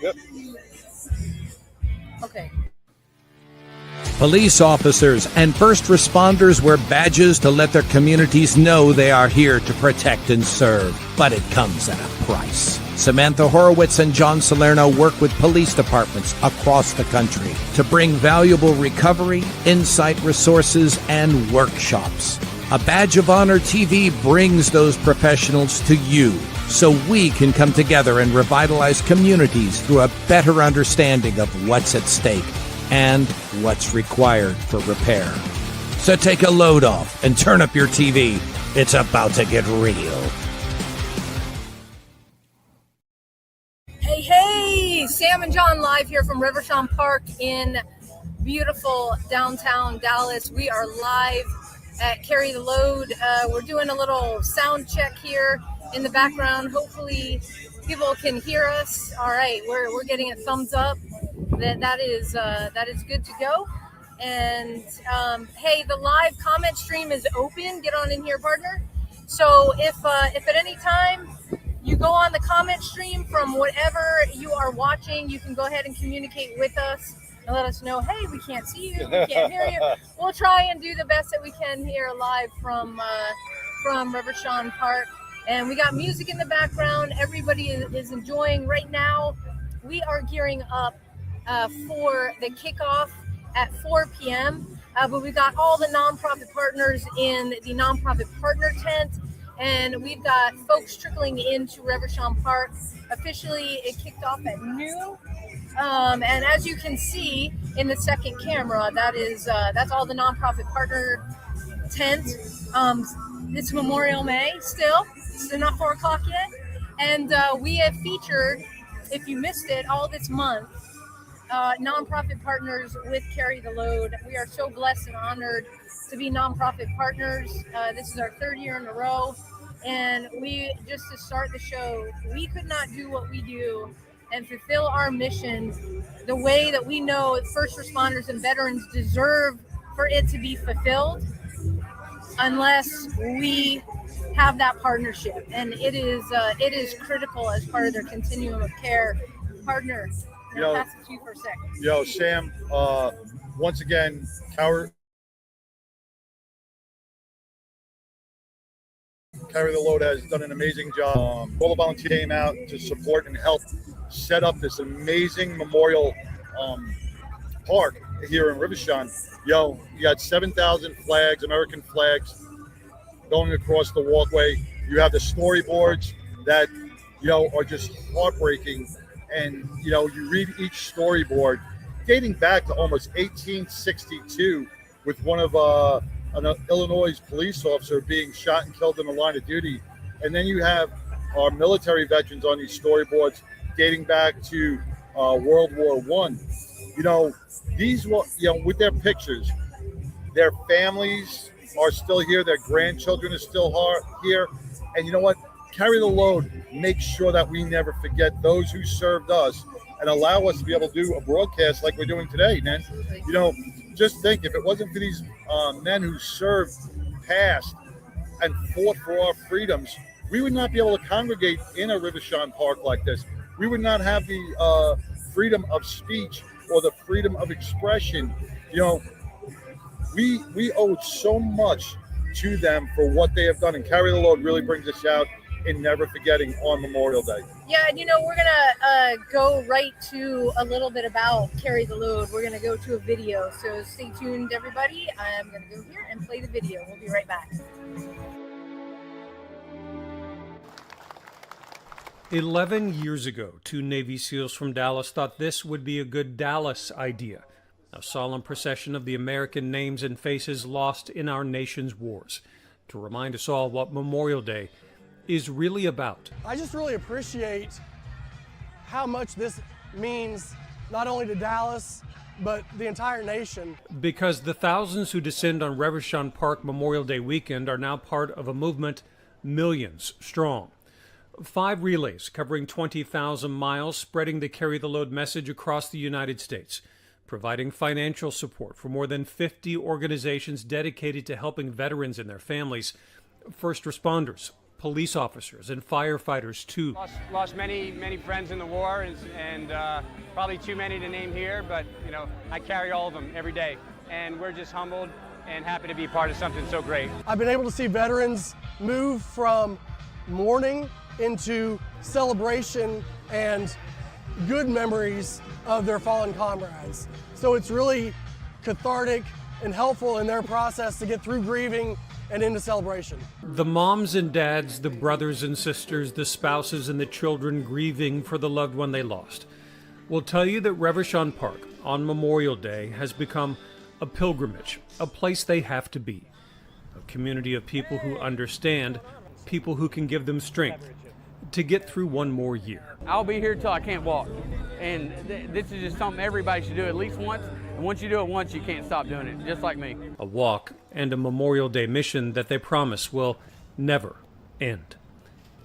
Yep. Okay. Police officers and first responders wear badges to let their communities know they are here to protect and serve. But it comes at a price. Samantha Horwitz and John Salerno work with police departments across the country to bring valuable recovery, insight resources, and workshops. A Badge of Honor TV brings those professionals to you so we can come together and revitalize communities through a better understanding of what's at stake and what's required for repair. So take a load off and turn up your TV. It's about to get real. Hey, Sam and John live here from Rivershon Park in beautiful downtown Dallas. We are live at Carry the Load. We're doing a little sound check here in the background. Hopefully people can hear us. All right, we're getting a thumbs up. That is good to go. And hey, the live comment stream is open. Get on in here, partner. So if at any time you go on the comment stream from whatever you are watching, you can go ahead and communicate with us and let us know, hey, we can't see you, we can't hear you. We'll try and do the best that we can here live from Rivershon Park. And we got music in the background. Everybody is enjoying right now. We are gearing up for the kickoff at 4 p.m. But we've got all the nonprofit partners in the nonprofit partner tent. And we've got folks trickling into Rivershon Park. Officially, it kicked off at noon. And as you can see in the second camera, that's all the nonprofit partner tent. It's Memorial May still. It's not 4 o'clock yet. And we have featured, if you missed it, all this month, nonprofit partners with Carry the Load. We are so blessed and honored to be nonprofit partners. This is our third year in a row. And we, just to start the show, we could not do what we do and fulfill our mission the way that we know first responders and veterans deserve for it to be fulfilled unless we have that partnership. And it is critical as part of their continuum of care. Partner, I'll pass it to you for a second. Sam, once again, Carry the Load has done an amazing job. All the volunteers came out to support and help set up this amazing memorial park here in Rivershon. You got 7,000 flags, American flags, going across the walkway. You have the storyboards that, are just heartbreaking. And, you read each storyboard dating back to almost 1862 with one of an Illinois police officer being shot and killed in the line of duty. And then you have our military veterans on these storyboards dating back to World War I. These, with their pictures, their families are still here, their grandchildren are still here. And you know what? Carry the Load makes sure that we never forget those who served us and allow us to be able to do a broadcast like we're doing today, man. Just think, if it wasn't for these men who served past and fought for our freedoms, we would not be able to congregate in a Rivershon Park like this. We would not have the freedom of speech or the freedom of expression. We owe so much to them for what they have done, and Carry the Load really brings us out in never forgetting on Memorial Day. Yeah, and we're gonna go right to a little bit about Carry the Load. We're gonna go to a video, so stay tuned, everybody. I'm gonna go here and play the video. We'll be right back. 11 years ago, 2 Navy SEALs from Dallas thought this would be a good Dallas idea. A solemn procession of the American names and faces lost in our nation's wars, to remind us all what Memorial Day is really about. I just really appreciate how much this means not only to Dallas, but the entire nation. Because the thousands who descend on Rivershon Park Memorial Day weekend are now part of a movement millions strong. 5 relays covering 20,000 miles, spreading the Carry the Load message across the United States, providing financial support for more than 50 organizations dedicated to helping veterans and their families, first responders, police officers and firefighters too. Lost many friends in the war, and probably too many to name here, but you know, I carry all of them every day, and we're just humbled and happy to be part of something so great. I've been able to see veterans move from mourning into celebration and good memories of their fallen comrades. So it's really cathartic and helpful in their process to get through grieving and into celebration. The moms and dads, the brothers and sisters, the spouses and the children grieving for the loved one they lost will tell you that Reverchon Park on Memorial Day has become a pilgrimage, a place they have to be, a community of people who understand, people who can give them strength to get through one more year. I'll be here till I can't walk, and this is just something everybody should do at least once, and once you do it once, you can't stop doing it, just like me. A walk and a Memorial Day mission that they promise will never end.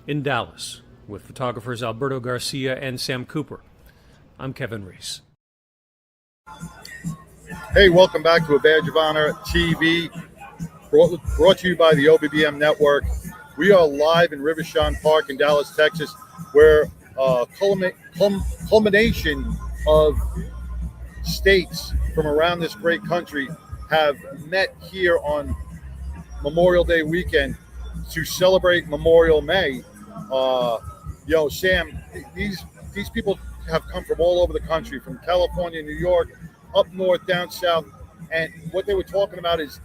In Dallas, with photographers Alberto Garcia and Sam Cooper, I'm Kevin Reese. Hey, welcome back to A Badge of Honor TV, brought to you by the OBBM Network. We are live in Reverchon Park in Dallas, Texas, where culmination of states from around this great country have met here on Memorial Day weekend to celebrate Memorial May. Sam, these people have come from all over the country, from California, New York, up north, down south, and what they were talking about is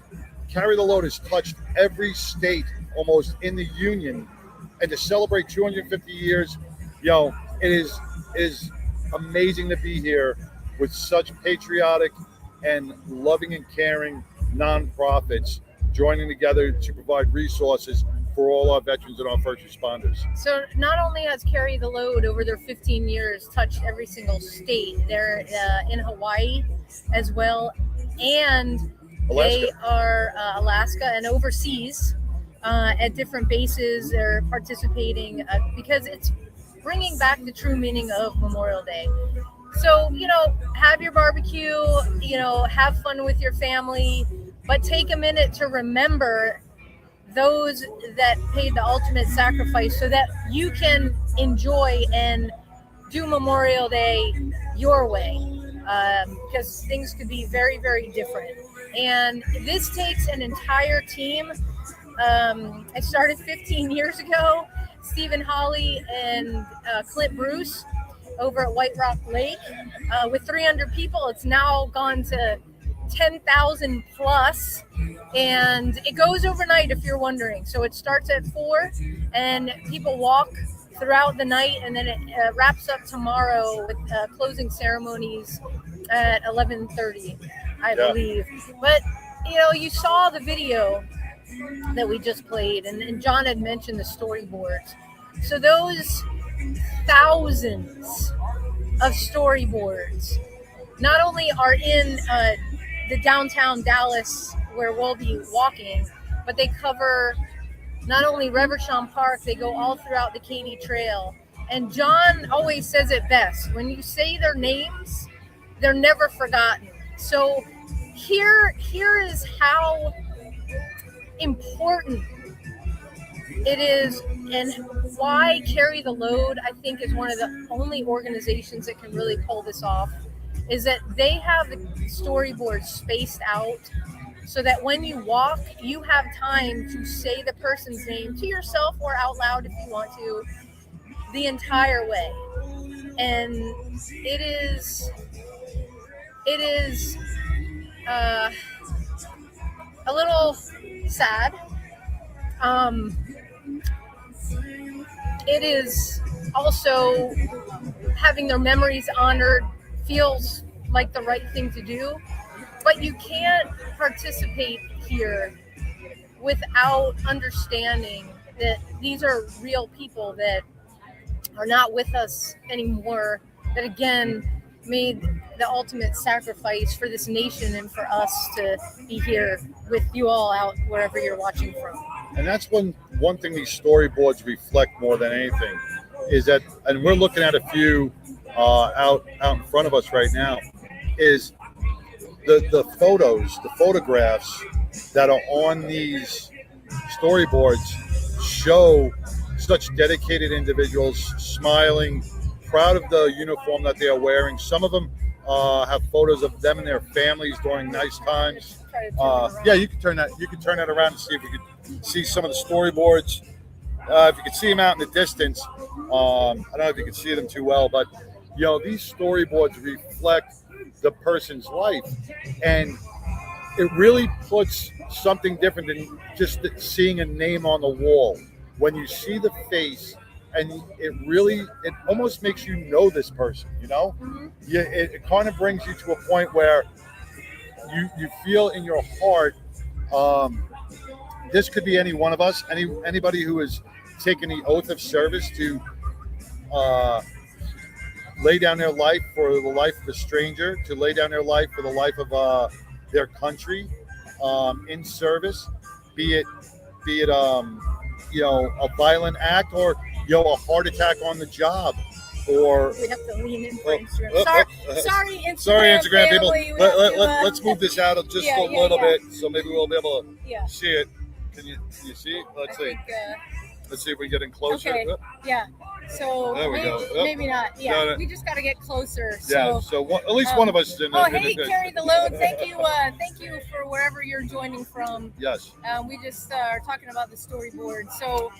Carry the Load has touched every state almost in the union, and to celebrate 250 years, it is amazing to be here with such patriotic and loving and caring nonprofits joining together to provide resources for all our veterans and our first responders. So not only has Carry the Load over their 15 years touched every single state, they're in Hawaii as well, and Alaska. They are Alaska and overseas at different bases. They're participating because it's bringing back the true meaning of Memorial Day. So, have your barbecue, have fun with your family, but take a minute to remember those that paid the ultimate sacrifice so that you can enjoy and do Memorial Day your way, because things could be very, very different. And this takes an entire team. I started 15 years ago. Stephen Holley and Clint Bruce over at White Rock Lake. With 300 people, it's now gone to 10,000 plus, and it goes overnight if you're wondering. So it starts at 4 and people walk throughout the night, and then it wraps up tomorrow with closing ceremonies at 11:30, I believe. But you saw the video that we just played, and John had mentioned the storyboards. So those thousands of storyboards not only are in the downtown Dallas where we'll be walking, but they cover not only Reverchon Park, they go all throughout the Katy Trail. And John always says it best: when you say their names, they're never forgotten. So here is how important it is, and why Carry the Load, I think, is one of the only organizations that can really pull this off, is that they have the storyboards spaced out so that when you walk, you have time to say the person's name to yourself or out loud if you want to, the entire way. And it is a little sad. It is also having their memories honored feels like the right thing to do, but you can't participate here without understanding that these are real people that are not with us anymore, that again made the ultimate sacrifice for this nation and for us to be here with you all out wherever you're watching from. And that's one thing these storyboards reflect more than anything is that, and we're looking at a few out in front of us right now, is the photographs that are on these storyboards show such dedicated individuals, smiling, proud of the uniform that they are wearing. Some of them have photos of them and their families during nice times. Yeah, you can turn that. You can turn that around and see if we could see some of the storyboards. If you can see them out in the distance, I don't know if you can see them too well, but these storyboards reflect the person's life, and it really puts something different than just seeing a name on the wall. When you see the face, and it almost makes you know this person. Yeah, it kind of brings you to a point where you feel in your heart, this could be any one of us, anybody who has taken the oath of service to lay down their life for the life of a stranger, to lay down their life for the life of their country, in service, be it a violent act, or a heart attack on the job, or we have to lean in for Instagram. Sorry, Instagram people. family. Let's move this out just a little bit, so maybe we'll be able to see it. Can you see it? Let's see. Let's see if we get in closer. Okay. Yeah. So there we go. Maybe not. Yeah. No. We just got to get closer. So at least one of us is in Oh, hey, Carry the Load. Thank you for wherever you're joining from. Yes. We just are talking about the storyboard. So.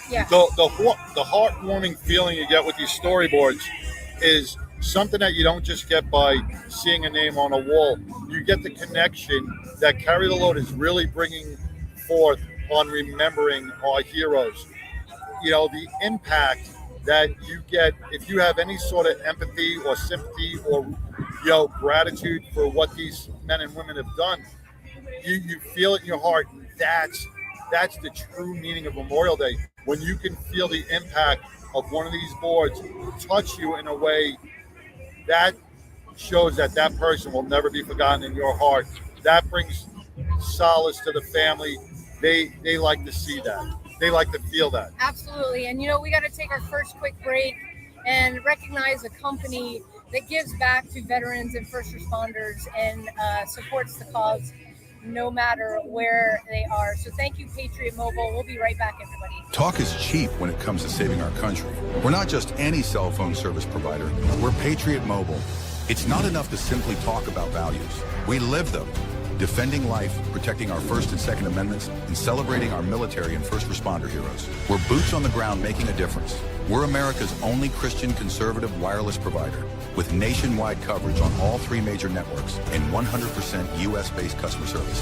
Yeah. The heartwarming feeling you get with these storyboards is something that you don't just get by seeing a name on a wall. You get the connection that Carry the Load is really bringing forth on remembering our heroes. The impact that you get if you have any sort of empathy or sympathy or gratitude for what these men and women have done. You feel it in your heart. That's the true meaning of Memorial Day. When you can feel the impact of one of these boards touch you in a way that shows that person will never be forgotten in your heart. That brings solace to the family. They like to see that. They like to feel that. Absolutely. And we got to take our first quick break and recognize a company that gives back to veterans and first responders and supports the cause no matter where they are. So thank you, Patriot Mobile. We'll be right back, everybody. Talk is cheap when it comes to saving our country. We're not just any cell phone service provider. We're Patriot Mobile. It's not enough to simply talk about values. We live them. Defending life, protecting our First and Second Amendments, and celebrating our military and first responder heroes. We're boots on the ground making a difference. We're America's only Christian conservative wireless provider with nationwide coverage on all 3 major networks and 100% U.S.-based customer service.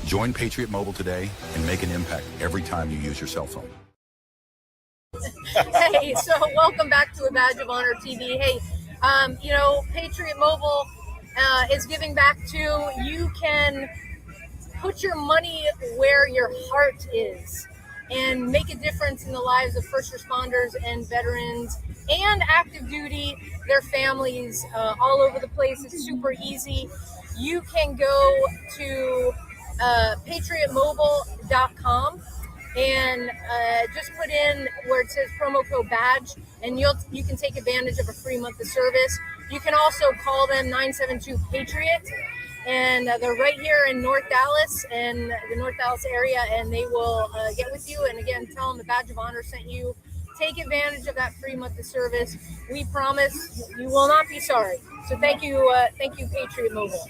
Join Patriot Mobile today and make an impact every time you use your cell phone. Hey, so welcome back to A Badge of Honor TV. Hey, Patriot Mobile is giving back to. You can put your money where your heart is and make a difference in the lives of first responders and veterans and active duty, their families all over the place. It's super easy. You can go to patriotmobile.com and just put in where it says promo code BADGE, and you can take advantage of a free month of service. You can also call them 972-PATRIOT, and they're right here in North Dallas and the North Dallas area, and they will get with you. And again, tell them the Badge of Honor sent you. Take advantage of that free month of service. We promise you will not be sorry. So thank you, Patriot Mobile.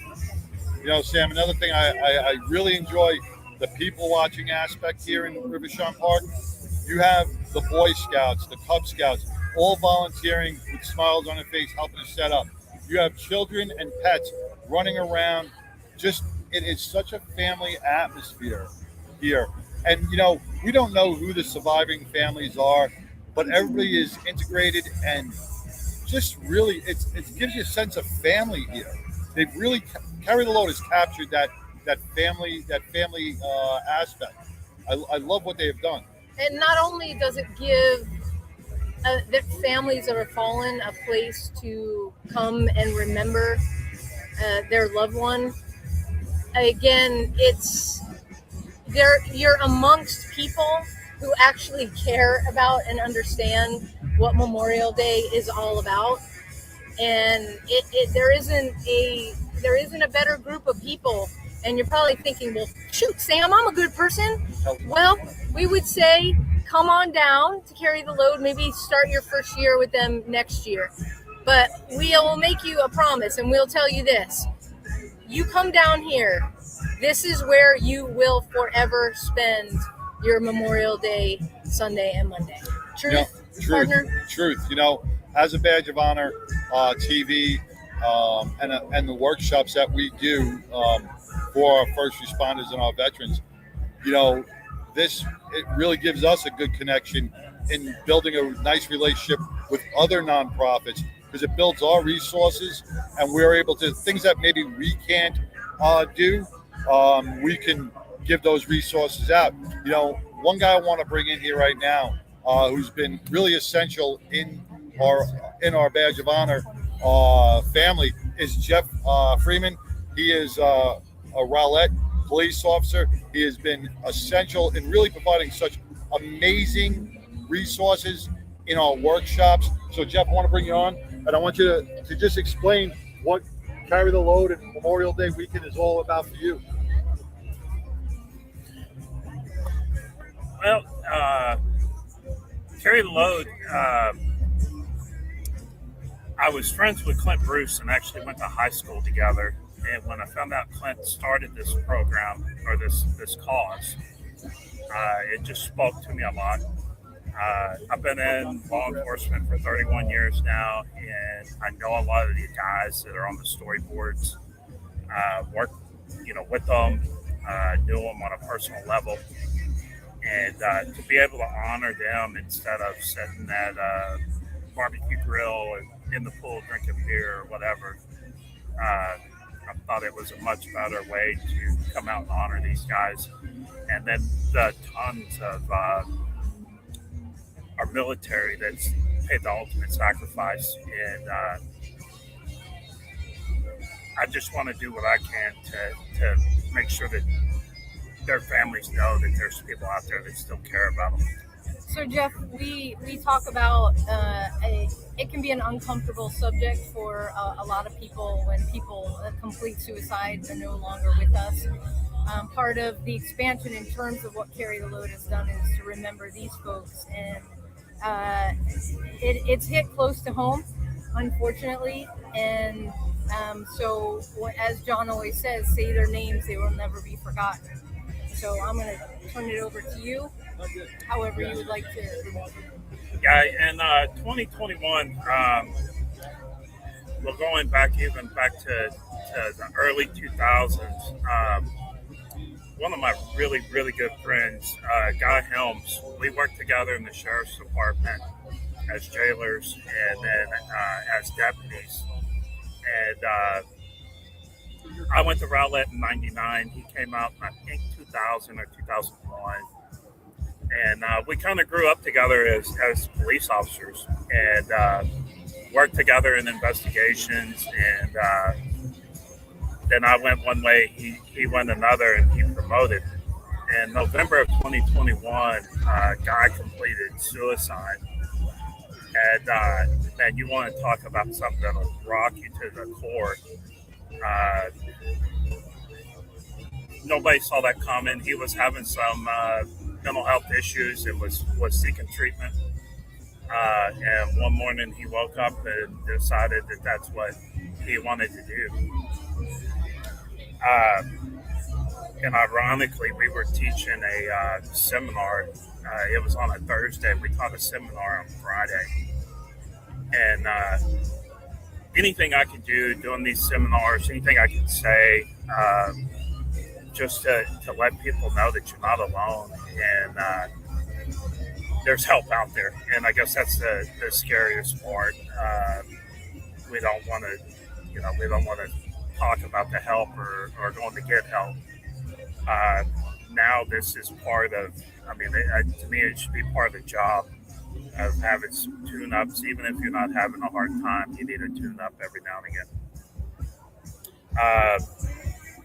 Sam, another thing I really enjoy the people watching aspect here in Rivershon Park. You have the Boy Scouts, the Cub Scouts, all volunteering with smiles on their face, helping to set up. You have children and pets running around. It is such a family atmosphere here. And, we don't know who the surviving families are, but everybody is integrated and just really, it gives you a sense of family here. They've really, Carry the Load has captured that family aspect. I love what they have done. And not only does it give the families that are fallen a place to come and remember their loved one. Again, you're amongst people who actually care about and understand what Memorial Day is all about, and there isn't a better group of people And you're probably thinking, well, shoot, Sam, I'm a good person. Well, we would say come on down to Carry the Load. Maybe start your first year with them next year. But we'll make you a promise, and we'll tell you this. You come down here, this is where you will forever spend your Memorial Day, Sunday, and Monday. Truth, partner? Truth. As a badge of honor, TV, and the workshops that we do for our first responders and our veterans, it really gives us a good connection in building a nice relationship with other nonprofits, because it builds our resources, and we're able to, things that maybe we can't do, we can give those resources out. One guy I want to bring in here right now, who's been really essential in our badge of honor family, is Jeff Freeman. He is a Rowlett police officer. He has been essential in really providing such amazing resources in our workshops. So Jeff, I want to bring you on, and I want you to just explain what Carry the Load and Memorial Day weekend is all about for you. Well, Carry the Load, I was friends with Clint Bruce and actually went to high school together. And when I found out Clint started this program, or this cause, it just spoke to me a lot. I've been in law enforcement for 31 years now, and I know a lot of the guys that are on the storyboards. Work, with them, knew them on a personal level, and to be able to honor them instead of sitting at a barbecue grill and in the pool drinking beer or whatever, I thought it was a much better way to come out and honor these guys. And then the tons of our military that's paid the ultimate sacrifice, and I just want to do what I can to make sure that their families know that there's people out there that still care about them. So Jeff, we talk about it can be an uncomfortable subject for a lot of people when people complete suicide. They're no longer with us. Part of the expansion in terms of what Carry the Load has done is to remember these folks, and it's hit close to home, unfortunately. And so, as John always says, say their names; they will never be forgotten. So I'm going to turn it over to you, however you would like to. Yeah, in 2021, we're going back to the early 2000s. One of my really, really good friends, Guy Helms, we worked together in the sheriff's department as jailers and then as deputies. And I went to Rowlett in 99. He came out in, I think, 2000 or 2001. And we kind of grew up together as police officers and worked together in investigations. And then I went one way, he went another, and he promoted. In November of 2021, Guy completed suicide. And you want to talk about something that'll rock you to the core. Nobody saw that coming. He was having some mental health issues and was seeking treatment. And one morning he woke up and decided that that's what he wanted to do. And ironically, we were teaching a seminar. It was on a Thursday. We taught a seminar on Friday. And anything I could do doing these seminars, anything I could say, just to let people know that you're not alone and there's help out there. And I guess that's the scariest part. We don't want to talk about the help or going to get help. Now this is part of, to me, it should be part of the job of having some tune-ups. Even if you're not having a hard time, you need a tune-up every now and again.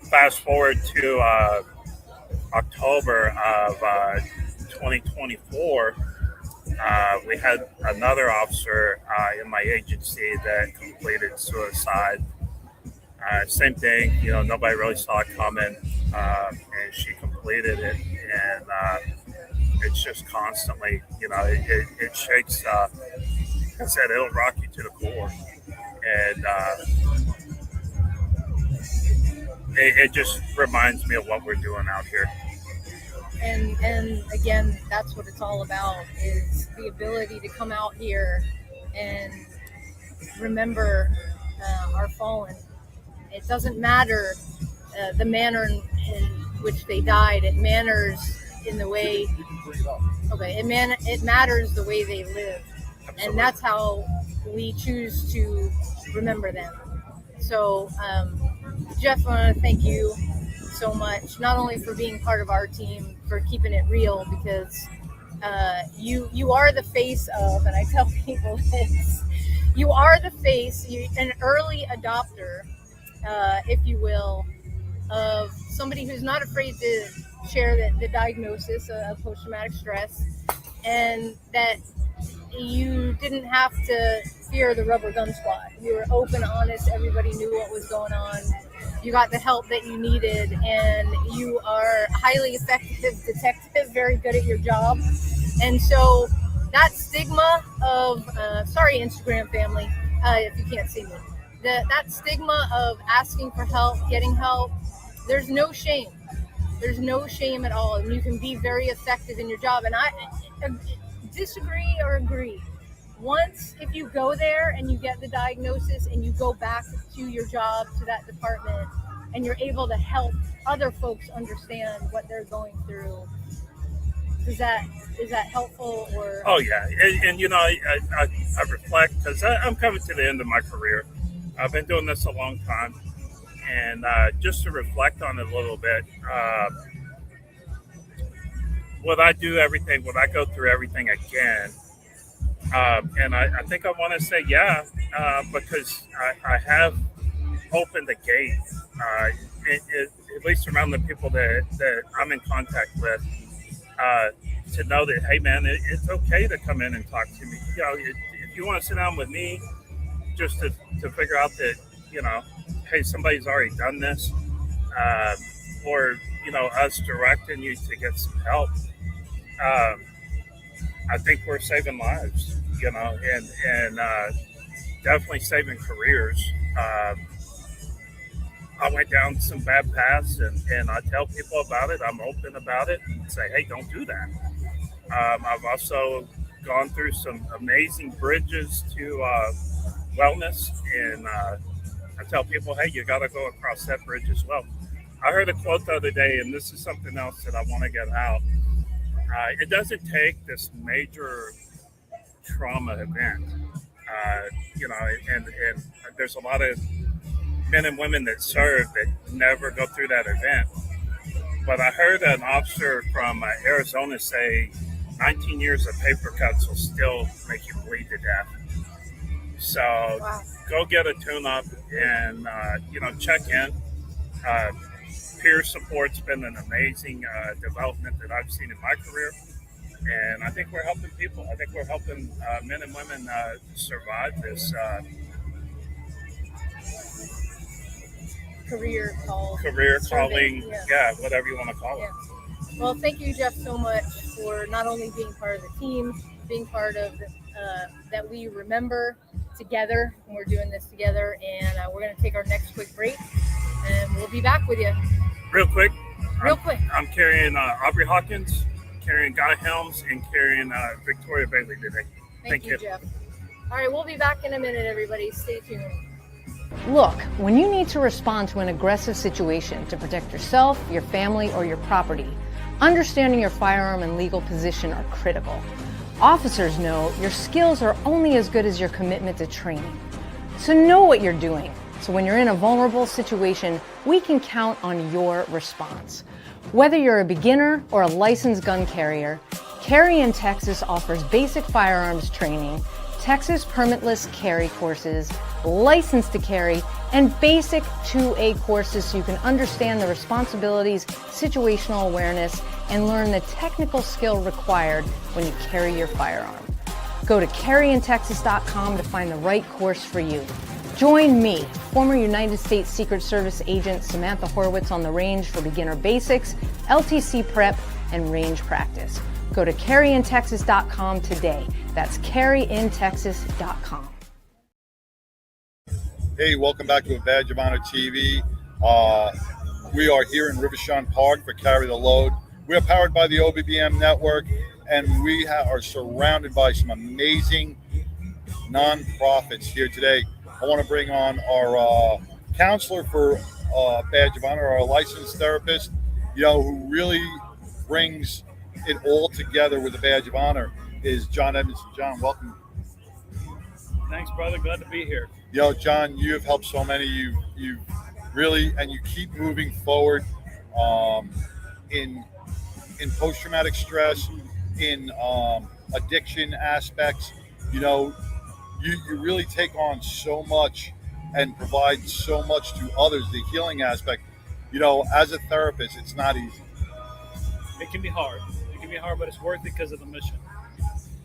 Fast forward to October of 2024, we had another officer in my agency that completed suicide. Same thing, nobody really saw it coming. and she completed it, and it's just constantly, it shakes. Like I said, it'll rock you to the core, and it just reminds me of what we're doing out here. And again, that's what it's all about, is the ability to come out here and remember our fallen. It doesn't matter the manner in which they died. It matters in the way. Okay, it matters the way they live, and that's how we choose to remember them. So, Jeff, I want to thank you so much, not only for being part of our team, for keeping it real, because you are the face of, and I tell people this, you are the face, an early adopter, if you will, of somebody who's not afraid to share the diagnosis of post-traumatic stress, and that you didn't have to fear the rubber gun squad. You were open, honest, everybody knew what was going on. You got the help that you needed, and you are a highly effective detective, very good at your job. And so that stigma of, sorry, Instagram family, if you can't see me, that stigma of asking for help, getting help, there's no shame. There's no shame at all. And you can be very effective in your job. And I disagree or agree. Once, if you go there and you get the diagnosis and you go back to your job, to that department, and you're able to help other folks understand what they're going through, is that helpful? Or? Oh yeah, and I reflect, because I'm coming to the end of my career. I've been doing this a long time, and just to reflect on it a little bit, would I do everything? Would I go through everything again? And I think I want to say yeah, because I have opened the gate, at least around the people that I'm in contact with, to know that, hey man, it's okay to come in and talk to me. If you want to sit down with me, just to figure out that, hey, somebody's already done this, or us directing you to get some help. I think we're saving lives, and definitely saving careers. I went down some bad paths, and I tell people about it. I'm open about it and say, hey, don't do that. I've also gone through some amazing bridges to wellness, and I tell people, hey, you got to go across that bridge as well. I heard a quote the other day, and this is something else that I want to get out. It doesn't take this major trauma event, and there's a lot of men and women that serve that never go through that event. But I heard an officer from Arizona say 19 years of paper cuts will still make you bleed to death. So wow. Go get a tune-up and, check in. Peer support's been an amazing development that I've seen in my career. And I think we're helping people. I think we're helping men and women survive this career calling, yeah, whatever you want to call it. Well, thank you, Jeff, so much for not only being part of the team, being part of that we remember together, and we're doing this together, and we're going to take our next quick break, and we'll be back with you. Real quick. I'm carrying Aubrey Hawkins, carrying Guy Helms, and carrying Victoria Bailey today. Thank you, Jeff. All right, we'll be back in a minute, everybody. Stay tuned. Look, when you need to respond to an aggressive situation to protect yourself, your family, or your property, understanding your firearm and legal position are critical. Officers know your skills are only as good as your commitment to training. So know what you're doing. So when you're in a vulnerable situation, we can count on your response. Whether you're a beginner or a licensed gun carrier, Carry in Texas offers basic firearms training, Texas permitless carry courses, license to carry, and basic 2A courses so you can understand the responsibilities, situational awareness, and learn the technical skill required when you carry your firearm. Go to carryintexas.com to find the right course for you. Join me, former United States Secret Service agent Samantha Horwitz, on the range for beginner basics, LTC prep, and range practice. Go to carryintexas.com today. That's carryintexas.com. Hey, welcome back to A Badge of Honor TV. We are here in Rivershon Park for Carry the Load. We are powered by the OBBM network, and we are surrounded by some amazing nonprofits here today. I want to bring on our counselor for Badge of Honor, our licensed therapist, who really brings it all together with the Badge of Honor, is John Edmondson. John, welcome. Thanks, brother. Glad to be here. John, you have helped so many. You really, and you keep moving forward in post-traumatic stress, in addiction aspects. You really take on so much and provide so much to others, the healing aspect. As a therapist, it's not easy. It can be hard. But it's worth it because of the mission.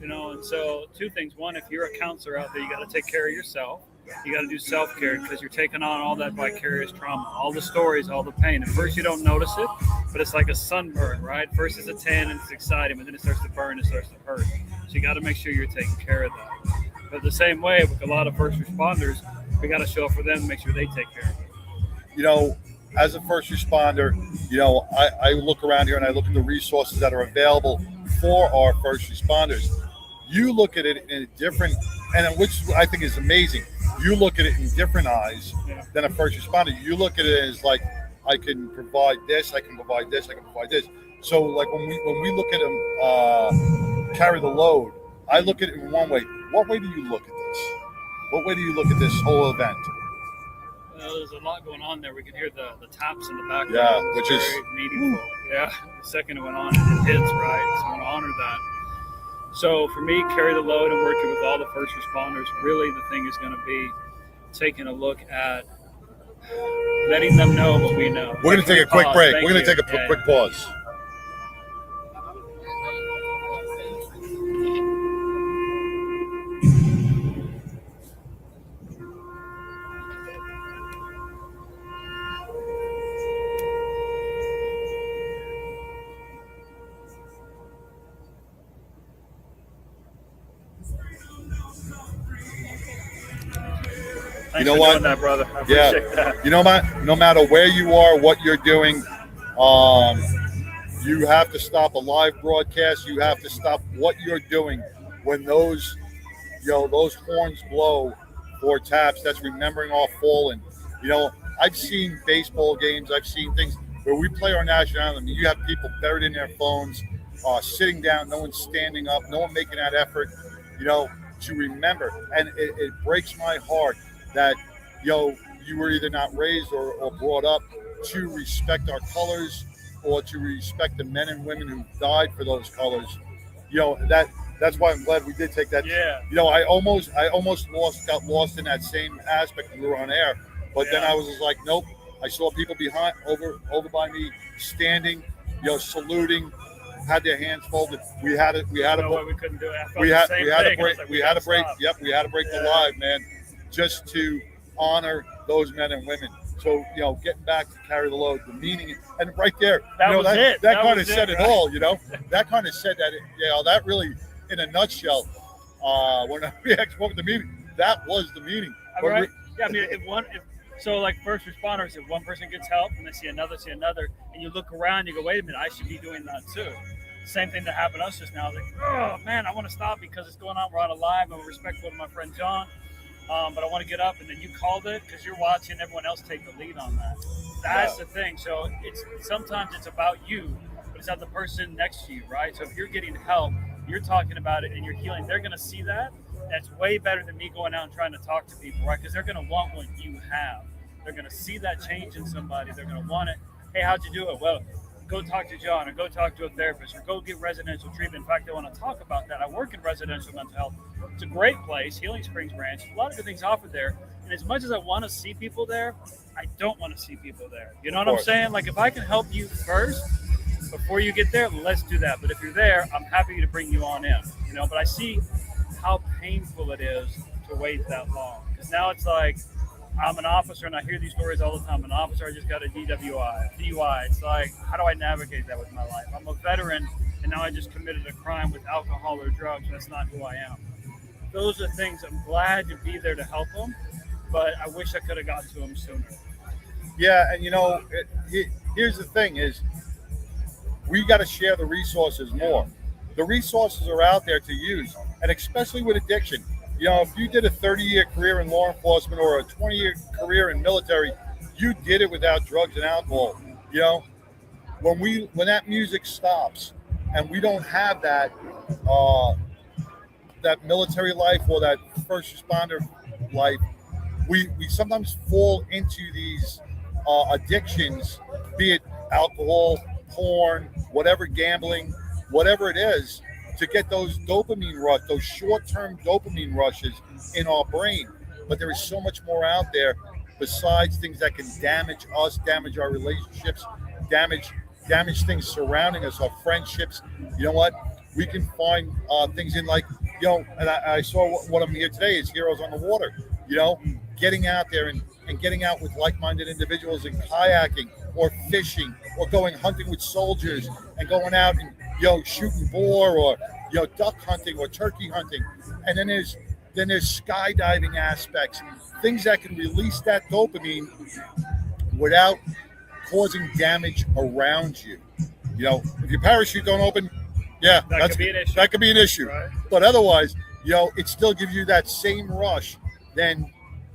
And so two things. One, if you're a counselor out there, you got to take care of yourself. You got to do self-care because you're taking on all that vicarious trauma, all the stories, all the pain. At first, you don't notice it, but it's like a sunburn, right? First, it's a tan and it's exciting, but then it starts to burn, it starts to hurt. So you got to make sure you're taking care of that. But the same way with a lot of first responders, we got to show up for them and make sure they take care of it. As a first responder, I look around here and I look at the resources that are available for our first responders. You look at it in a different, and which I think is amazing. You look at it in different eyes than a first responder. You look at it as like, I can provide this, I can provide this, I can provide this. So like when we look at them carry the load, I look at it in one way. What way do you look at this? What way do you look at this whole event? There's a lot going on there. We can hear the taps in the background. Yeah, which is very meaningful. Yeah, the second it went on, it hits, right? So I want to honor that. So for me, carry the load and working with all the first responders, really the thing is going to be taking a look at letting them know what we know. We're going to take a quick break. We're going to take a quick pause. Thanks for doing that, brother. I appreciate that. No matter where you are, what you're doing, you have to stop a live broadcast. You have to stop what you're doing when those horns blow for taps. That's remembering our fallen. I've seen baseball games. I've seen things where we play our national anthem. You have people buried in their phones, sitting down. No one's standing up. No one making that effort, to remember. And it breaks my heart that you were either not raised or brought up to respect our colors or to respect the men and women who died for those colors. That's why I'm glad we did take that. Yeah. I almost got lost in that same aspect when we were on air, but then I was just like, nope. I saw people over by me standing, saluting, had their hands folded. We had to we couldn't do it. We had to break. Yep, we had to break the live, man, just to honor those men and women. So, getting back to carry the load, the meaning, and right there, that kind of said it all. That kind of said that. That really, in a nutshell, when we asked what was the meaning, that was the meaning. Right? Yeah, I mean, so like first responders, if one person gets help and they see another, and you look around, you go, wait a minute, I should be doing that too. Same thing that happened to us just now. Like, oh man, I want to stop because it's going on. We're on a live. I'm respectful to my friend John, but I want to get up. And then you called it because you're watching everyone else take the lead on that. That's the thing. So sometimes it's about you, but it's not the person next to you, right? So if you're getting help, you're talking about it and you're healing. They're going to see that. That's way better than me going out and trying to talk to people, right? Because they're going to want what you have. They're going to see that change in somebody. They're going to want it. Hey, how'd you do it? Well, go talk to John or go talk to a therapist or go get residential treatment. In fact, I want to talk about that. I work in residential mental health. It's a great place, Healing Springs Ranch. A lot of good things offered there. And as much as I want to see people there, I don't want to see people there. You know what I'm saying? Like if I can help you first before you get there, let's do that. But if you're there, I'm happy to bring you on in. But I see how painful it is to wait that long. Because now it's like, I'm an officer, and I hear these stories all the time. An officer, I just got a DUI. It's like, how do I navigate that with my life? I'm a veteran, and now I just committed a crime with alcohol or drugs. That's not who I am. Those are things I'm glad to be there to help them, but I wish I could have got to them sooner. Yeah, and here's the thing is, we got to share the resources more. The resources are out there to use, and especially with addiction. If you did a 30-year career in law enforcement or a 20-year career in military, you did it without drugs and alcohol. When that music stops and we don't have that that military life or that first responder life, we sometimes fall into these addictions, be it alcohol, porn, whatever, gambling, whatever it is, to get those dopamine rush, those short-term dopamine rushes in our brain. But there is so much more out there besides things that can damage us, damage our relationships, damage things surrounding us, our friendships. You know what? We can find things in, like, and I saw one of them here today is Heroes on the Water. Getting out there and getting out with like-minded individuals and kayaking or fishing or going hunting with soldiers and going out and shooting boar or duck hunting or turkey hunting. And then there's skydiving aspects, things that can release that dopamine without causing damage around you. If your parachute don't open, that could be an issue. Right. But otherwise, it still gives you that same rush than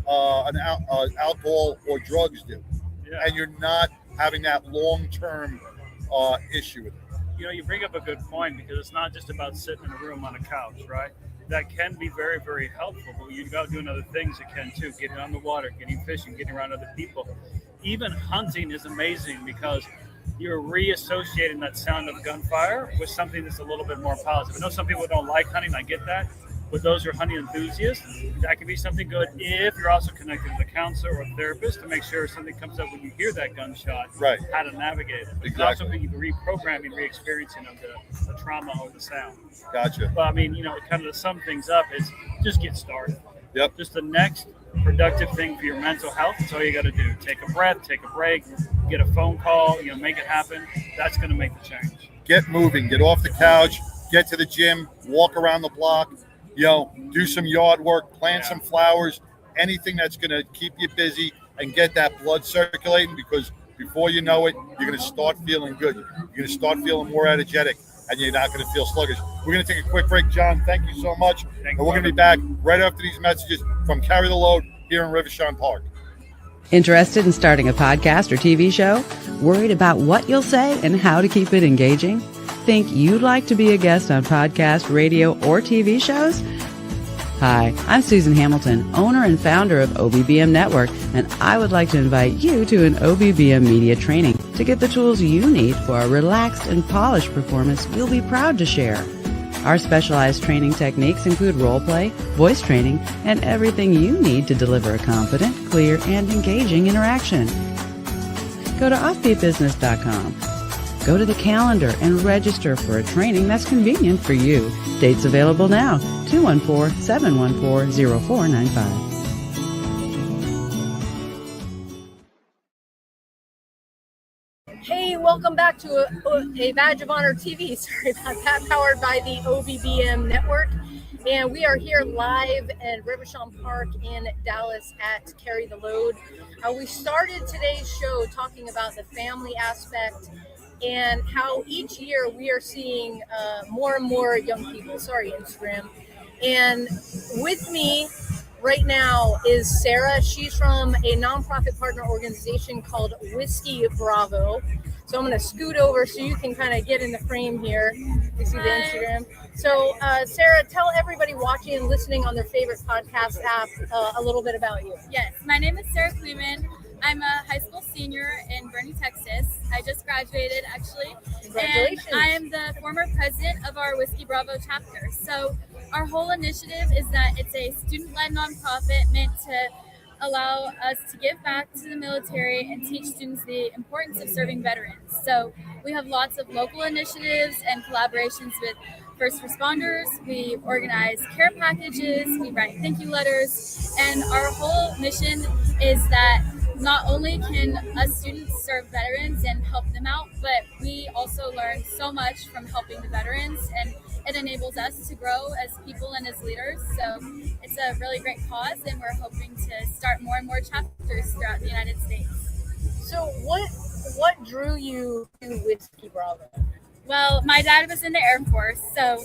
alcohol or drugs do. Yeah. And you're not having that long-term issue with it. You bring up a good point, because it's not just about sitting in a room on a couch, right? That can be very, very helpful, but you got doing other things that can too. Getting on the water, getting fishing, getting around other people. Even hunting is amazing, because you're reassociating that sound of gunfire with something that's a little bit more positive. I know some people don't like hunting, I get that. With those who are hunting enthusiasts, that can be something good if you're also connected with a counselor or a therapist to make sure if something comes up when you hear that gunshot, right, how to navigate it. It's exactly. also be reprogramming, re-experiencing of the trauma or the sound. Gotcha. But kind of to sum things up, is just get started. Yep. Just the next productive thing for your mental health. That's all you got to do. Take a breath, take a break, get a phone call, make it happen. That's going to make the change. Get moving, get off the couch, get to the gym, walk around the block, do some yard work, plant some flowers, anything that's going to keep you busy and get that blood circulating, because before you know it, you're going to start feeling good. You're going to start feeling more energetic, and you're not going to feel sluggish. We're going to take a quick break. John, thank you so much. And we're going to be back right after these messages from Carry the Load here in Rivershon Park. Interested in starting a podcast or TV show? Worried about what you'll say and how to keep it engaging? Think you'd like to be a guest on podcast, radio, or TV shows? Hi, I'm Susan Hamilton, owner and founder of OBBM Network, and I would like to invite you to an OBBM media training to get the tools you need for a relaxed and polished performance you'll be proud to share. Our specialized training techniques include role play, voice training, and everything you need to deliver a confident, clear, and engaging interaction. Go to offbeatbusiness.com. Go to the calendar and register for a training that's convenient for you. Dates available now, 214-714-0495. Hey, welcome back to a Badge of Honor TV. Sorry about that, powered by the OBBM Network. And we are here live at Rivershon Park in Dallas at Carry the Load. We started today's show talking about the family aspect and how each year we are seeing more and more young people. Sorry, Instagram. And with me right now is Sarah. She's from a nonprofit partner organization called Whiskey Bravo. So I'm going to scoot over so you can kind of get in the frame here. You see the Instagram. So Sarah, tell everybody watching and listening on their favorite podcast app a little bit about you. Yes, my name is Sarah Kleeman. I'm a high school senior in Boerne, Texas. I just graduated, actually. Congratulations. And I am the former president of our Whiskey Bravo chapter. So our whole initiative is that it's a student-led nonprofit meant to allow us to give back to the military and teach students the importance of serving veterans. So we have lots of local initiatives and collaborations with first responders, we organize care packages, we write thank you letters, and our whole mission is that not only can us students serve veterans and help them out, but we also learn so much from helping the veterans, and it enables us to grow as people and as leaders. So it's a really great cause, and we're hoping to start more and more chapters throughout the United States. So what drew you to Whiskey Bravo? Well, my dad was in the Air Force, so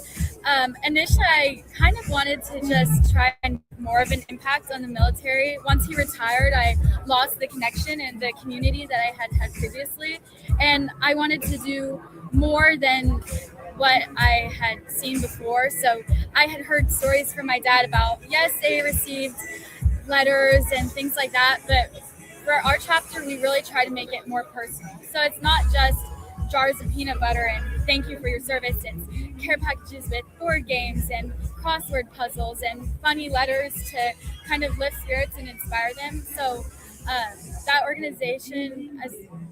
initially I kind of wanted to just try and make more of an impact on the military. Once he retired, I lost the connection and the community that I had previously, and I wanted to do more than what I had seen before. So I had heard stories from my dad about, yes, they received letters and things like that, but for our chapter, we really try to make it more personal. So it's not just jars of peanut butter and thank you for your service. It's care packages with board games and crossword puzzles and funny letters to kind of lift spirits and inspire them. So that organization,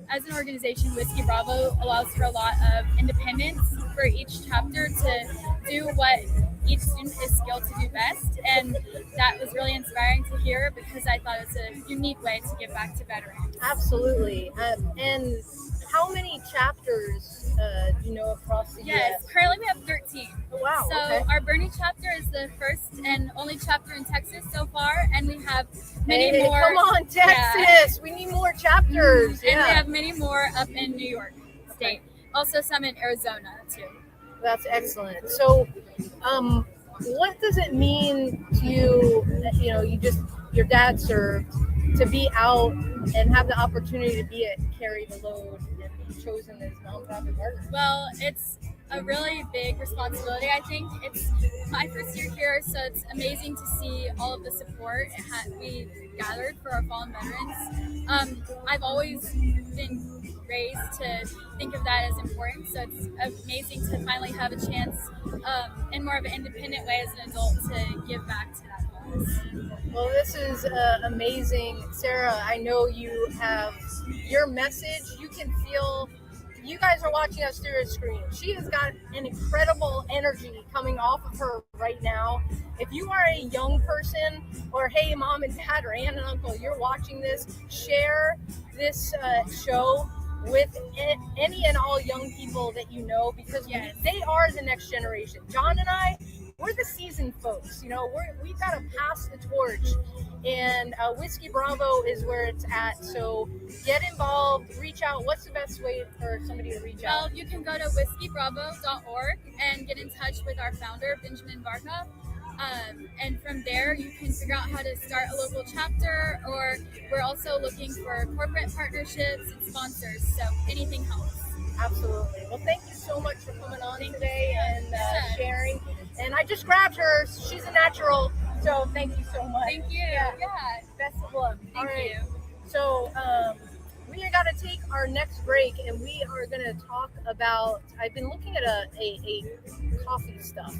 as an organization, Whiskey Bravo allows for a lot of independence for each chapter to do what each student is skilled to do best, and that was really inspiring to hear because I thought it was a unique way to give back to veterans. Absolutely. And how many chapters do you know across the Yes, U.S.? currently we have 13. Oh, wow. So okay. our Bernie chapter is the first and only chapter in Texas so far, and we have many Hey, more. Come on, Texas. Yeah. We need more chapters. And Yeah. we have many more up in New York State. Also some in Arizona too. That's excellent. So, what does it mean to you that, your dad served, to be out and have the opportunity to be at Carry the Load and be chosen as nonprofit partner? Well, it's a really big responsibility. I think it's my first year here, so it's amazing to see all of the support we gathered for our fallen veterans. I've always been raised to think of that as important, so it's amazing to finally have a chance in more of an independent way as an adult to give back to that cause. Well, this is amazing. Sarah, I know you have your message. You can feel, you guys are watching us through a screen. She has got an incredible energy coming off of her right now. If you are a young person, or hey, mom and dad, or aunt and uncle, you're watching this, share this show with any and all young people that you know, because they are the next generation. John and I, we're the seasoned folks. We've got to pass the torch, and Whiskey Bravo is where it's at. So get involved, reach out. What's the best way for somebody to reach out? Well, you can go to whiskeybravo.org and get in touch with our founder, Benjamin Barca. And from there, you can figure out how to start a local chapter, or we're also looking for corporate partnerships and sponsors. So anything helps. Absolutely. Well, thank you so much for coming on today and sharing. And I just grabbed her. She's a natural. So thank you so much. Thank you. Yeah. Best of luck. Thank you. So we are got to take our next break, and we are going to talk about, I've been looking at a coffee stuff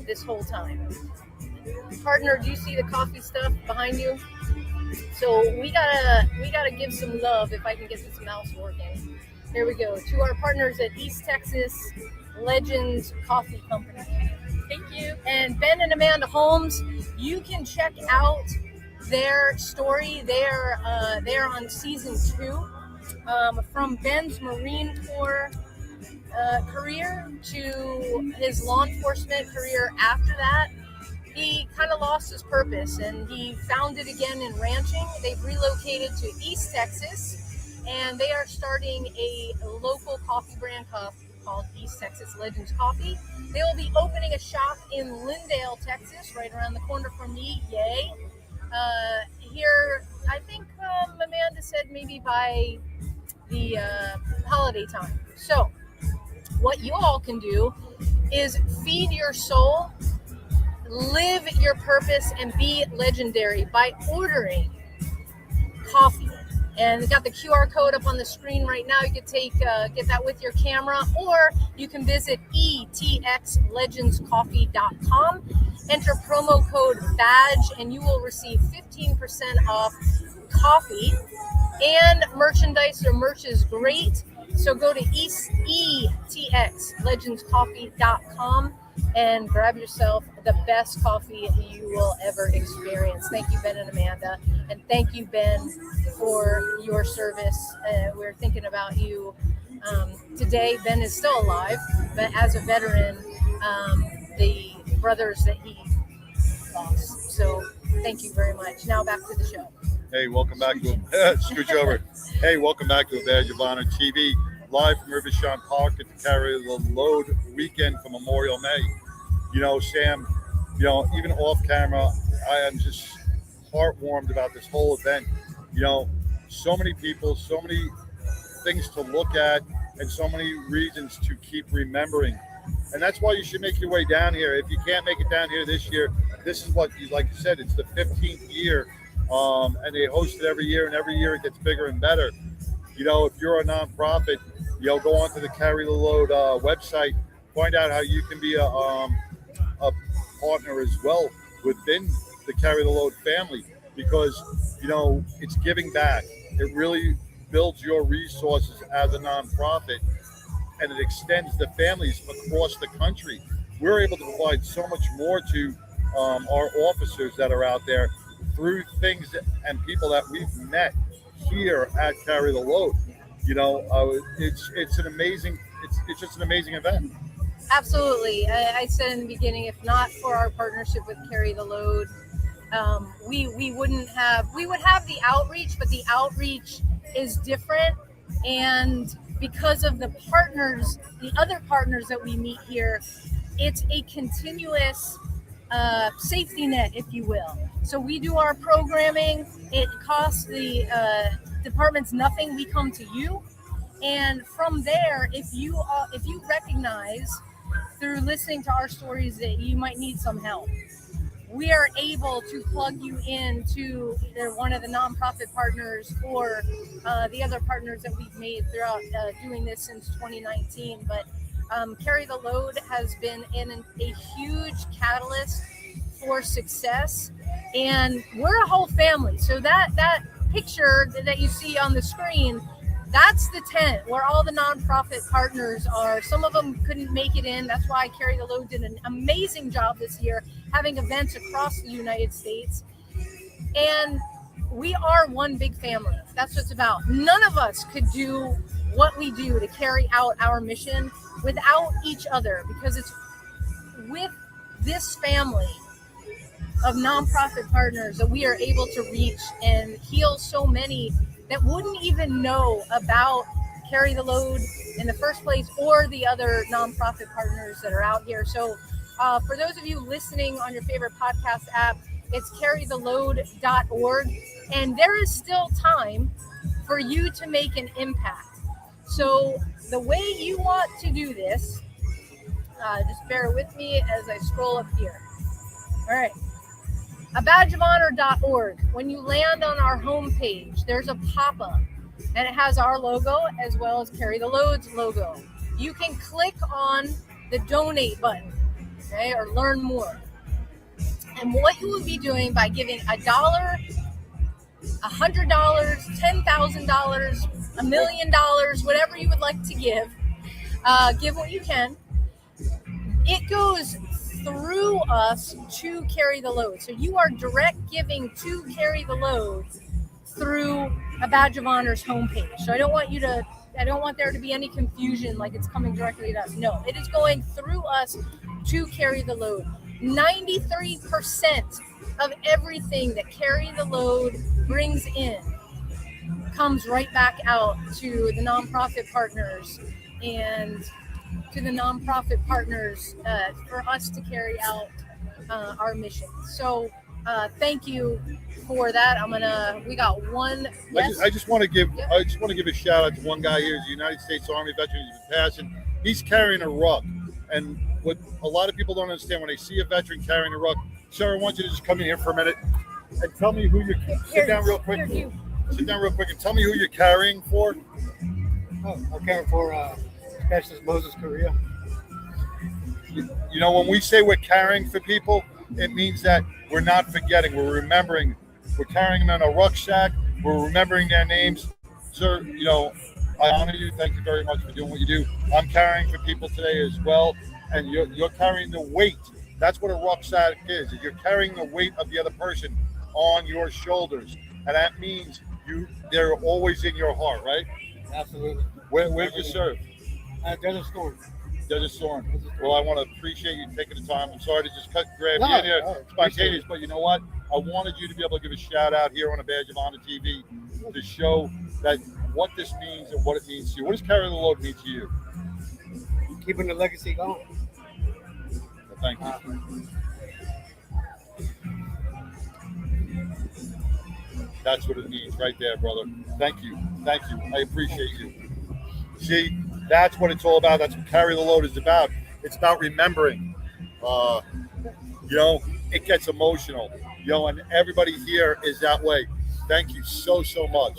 this whole time. Partner, do you see the coffee stuff behind you? So we gotta give some love, if I can get this mouse working. There we go. To our partners at East Texas Legends Coffee Company. Thank you. And Ben and Amanda Holmes, you can check out their story. They're on season 2. From Ben's Marine Corps career to his law enforcement career after that. He kind of lost his purpose, and he found it again in ranching. They've relocated to East Texas, and they are starting a local coffee brand called East Texas Legends Coffee. They will be opening a shop in Lindale, Texas, right around the corner from me. Yay! Here, I think Amanda said maybe by the holiday time. So what you all can do is feed your soul, live your purpose, and be legendary by ordering coffee. And we got the QR code up on the screen right now. You can get that with your camera, or you can visit etxlegendscoffee.com. Enter promo code BADGE, and you will receive 15% off coffee and merchandise. Their merch is great. So go to etxlegendscoffee.com ptxlegendscoffee.com and grab yourself the best coffee you will ever experience. Thank you, Ben and Amanda. And thank you, Ben, for your service. We're thinking about you today. Ben is still alive, but as a veteran, the brothers that he lost. So thank you very much. Now back to the show. Hey, welcome back to scooch over. Hey, welcome back to A Badge of Honor TV, live from Rivershon Park at the Carry the Load weekend for Memorial May. You know, Sam, you know, even off camera, I am just heartwarmed about this whole event. You know, so many people, so many things to look at, and so many reasons to keep remembering. And that's why you should make your way down here. If you can't make it down here this year, this is what, like you said, it's the 15th year. And they host it every year, and every year it gets bigger and better. You know, if you're a nonprofit, you know, go onto the Carry the Load website, find out how you can be a partner as well within the Carry the Load family, because, you know, it's giving back. It really builds your resources as a nonprofit, and it extends the families across the country. We're able to provide so much more to our officers that are out there through things and people that we've met here at Carry the Load. You know, it's an amazing, it's just an amazing event. Absolutely. I said in the beginning, if not for our partnership with Carry the Load, we would have the outreach, but the outreach is different. And because of the partners, the other partners that we meet here, it's a continuous safety net, if you will. So we do our programming. It costs the departments nothing. We come to you, and from there, if you recognize through listening to our stories that you might need some help, we are able to plug you into either one of the nonprofit partners or the other partners that we've made throughout doing this since 2019. But Carry the Load has been a huge catalyst for success, and we're a whole family. So that picture that you see on the screen, that's the tent where all the nonprofit partners are. Some of them couldn't make it in. That's why Carry the Load did an amazing job this year, having events across the United States. And we are one big family. That's what it's about. None of us could do what we do to carry out our mission without each other, because it's with this family of nonprofit partners that we are able to reach and heal so many that wouldn't even know about Carry the Load in the first place, or the other nonprofit partners that are out here. So for those of you listening on your favorite podcast app, it's carrytheload.org, and there is still time for you to make an impact. So the way you want to do this, just bear with me as I scroll up here. All right. abadgeofhonor.org. When you land on our homepage, there's a pop-up, and it has our logo as well as Carry the Load's logo. You can click on the donate button, okay, or learn more. And what you will be doing by giving $1, $100, $10,000, $1 million, whatever you would like to give what you can. It goes through us to Carry the Load. So you are direct giving to Carry the Load through A Badge of Honor's homepage. So I don't want there to be any confusion like it's coming directly to us. No, it is going through us to Carry the Load. 93% of everything that Carry the Load brings in comes right back out to the nonprofit partners and to the nonprofit partners for us to carry out our mission. So thank you for that. We got one. Yes? I just want to give a shout out to one guy here. He's a United States Army veteran. He's been passing. He's carrying a rug, and what a lot of people don't understand when they see a veteran carrying a rug. Sir, I want you to just come in here for a minute and tell me who you're. Sit down real quick. Sit down real quick and tell me who you're carrying for. Oh, I'm carrying for Specialist Moses Korea. You know, when we say we're caring for people, it means that we're not forgetting. We're remembering. We're carrying them in a rucksack. We're remembering their names. Sir, you know, I honor you. Thank you very much for doing what you do. I'm carrying for people today as well, and you're carrying the weight. That's what a rucksack is. You're carrying the weight of the other person on your shoulders, and that means they're always in your heart, right? Absolutely. Where do you serve? Desert Storm. Desert Storm. Well, I want to appreciate you taking the time. I'm sorry to just grab you in here, spontaneous, but you know what? I wanted you to be able to give a shout out here on a Badge of Honor TV to show that what this means and what it means to you. What does Carry the Load mean to you? Keeping the legacy going. Well, thank you. That's what it means right there, brother. Thank you. Thank you. I appreciate you. See, that's what it's all about. That's what Carry the Load is about. It's about remembering. It gets emotional. And everybody here is that way. Thank you so much.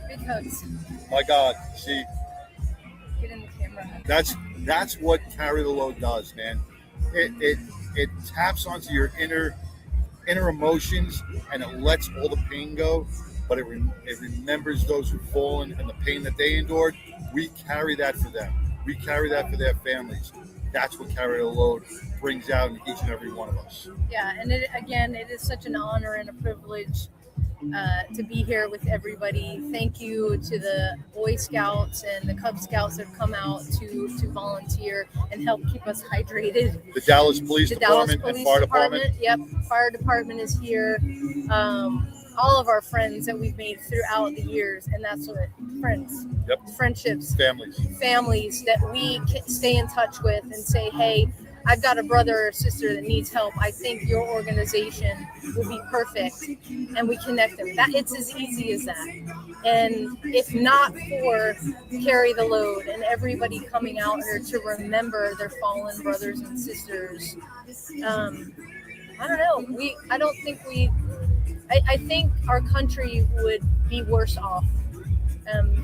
Big hugs. My God, see, Get in the camera. that's what Carry the Load does, man. It taps onto your inner emotions, and it lets all the pain go, but it remembers those who've fallen and the pain that they endured. We carry that for them. We carry that for their families. That's what Carry the Load brings out in each and every one of us. Yeah, and it is such an honor and a privilege to be here with everybody. Thank you to the Boy Scouts and the Cub Scouts that have come out to volunteer and help keep us hydrated. The Dallas Police Department and Fire Department. Yep, Fire Department is here. All of our friends that we've made throughout the years, and that's what friends, friendships, families that we can stay in touch with and say, hey, I've got a brother or sister that needs help. I think your organization will be perfect, and we connect them. It's as easy as that. And if not for Carry the Load and everybody coming out here to remember their fallen brothers and sisters, I don't know. I think our country would be worse off.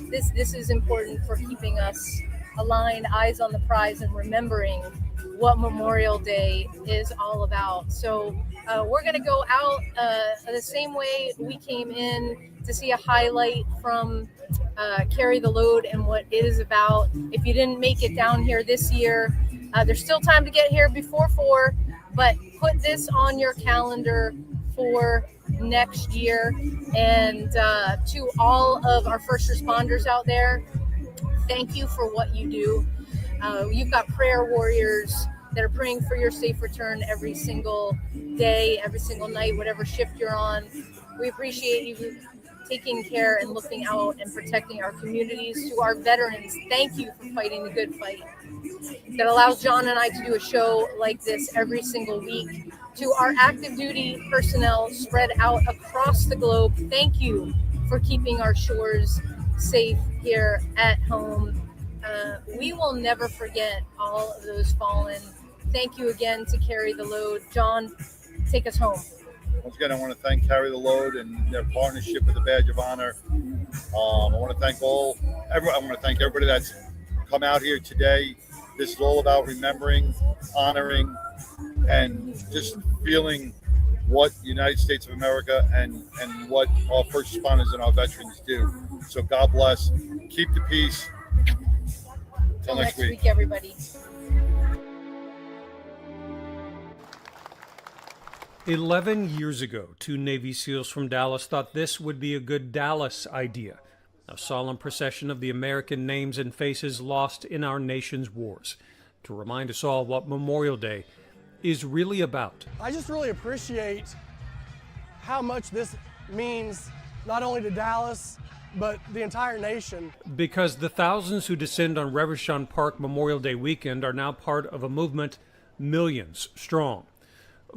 This is important for keeping us aligned, eyes on the prize, and remembering what Memorial Day is all about. So we're going to go out the same way we came in to see a highlight from Carry the Load and what it is about. If you didn't make it down here this year, there's still time to get here before 4, but put this on your calendar for next year. And to all of our first responders out there, thank you for what you do. You've got prayer warriors that are praying for your safe return every single day, every single night, whatever shift you're on. We appreciate you taking care and looking out and protecting our communities. To our veterans, thank you for fighting the good fight that allows John and I to do a show like this every single week. To our active duty personnel spread out across the globe, thank you for keeping our shores safe here at home. We will never forget all of those fallen. Thank you again to Carry the Load. John, take us home. Once again, I want to thank Carry the Load and their partnership with the Badge of Honor. I want to thank everybody that's come out here today. This is all about remembering, honoring, and just feeling what the United States of America and what our first responders and our veterans do. So God bless. Keep the peace. Until next week, everybody. 11 years ago, 2 Navy SEALs from Dallas thought this would be a good Dallas idea. A solemn procession of the American names and faces lost in our nation's wars, to remind us all what Memorial Day is really about. I just really appreciate how much this means not only to Dallas, but the entire nation. Because the thousands who descend on Reverchon Park Memorial Day weekend are now part of a movement millions strong.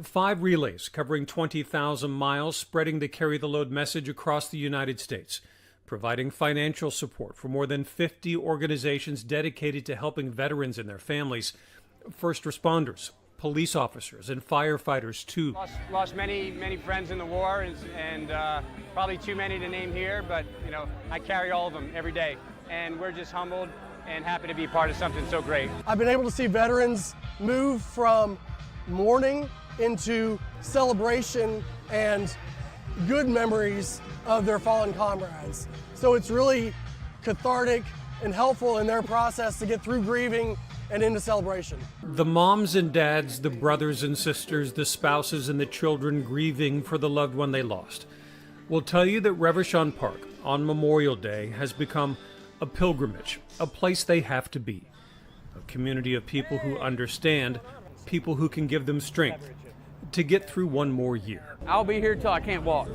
5 relays covering 20,000 miles, spreading the Carry the Load message across the United States, providing financial support for more than 50 organizations dedicated to helping veterans and their families, first responders, police officers, and firefighters too. Lost many friends in the war, and probably too many to name here, but I carry all of them every day, and we're just humbled and happy to be part of something so great. I've been able to see veterans move from mourning into celebration and good memories of their fallen comrades. So it's really cathartic and helpful in their process to get through grieving and into celebration. The moms and dads, the brothers and sisters, the spouses and the children grieving for the loved one they lost will tell you that Reverchon Park on Memorial Day has become a pilgrimage, a place they have to be, a community of people who understand, people who can give them strength to get through one more year. I'll be here till I can't walk.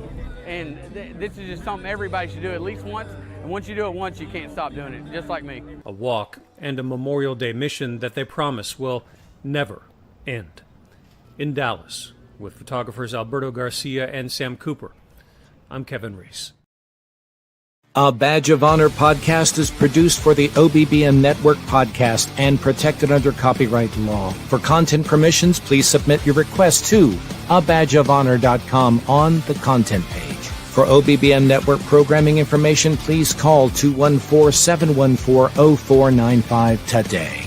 And this is just something everybody should do at least once. And once you do it once, you can't stop doing it, just like me. A walk and a Memorial Day mission that they promise will never end. In Dallas, with photographers Alberto Garcia and Sam Cooper, I'm Kevin Reese. A Badge of Honor podcast is produced for the OBBM Network podcast and protected under copyright law. For content permissions, please submit your request to abadgeofhonor.com on the content page. For OBBM Network programming information, please call 214-714-0495 today.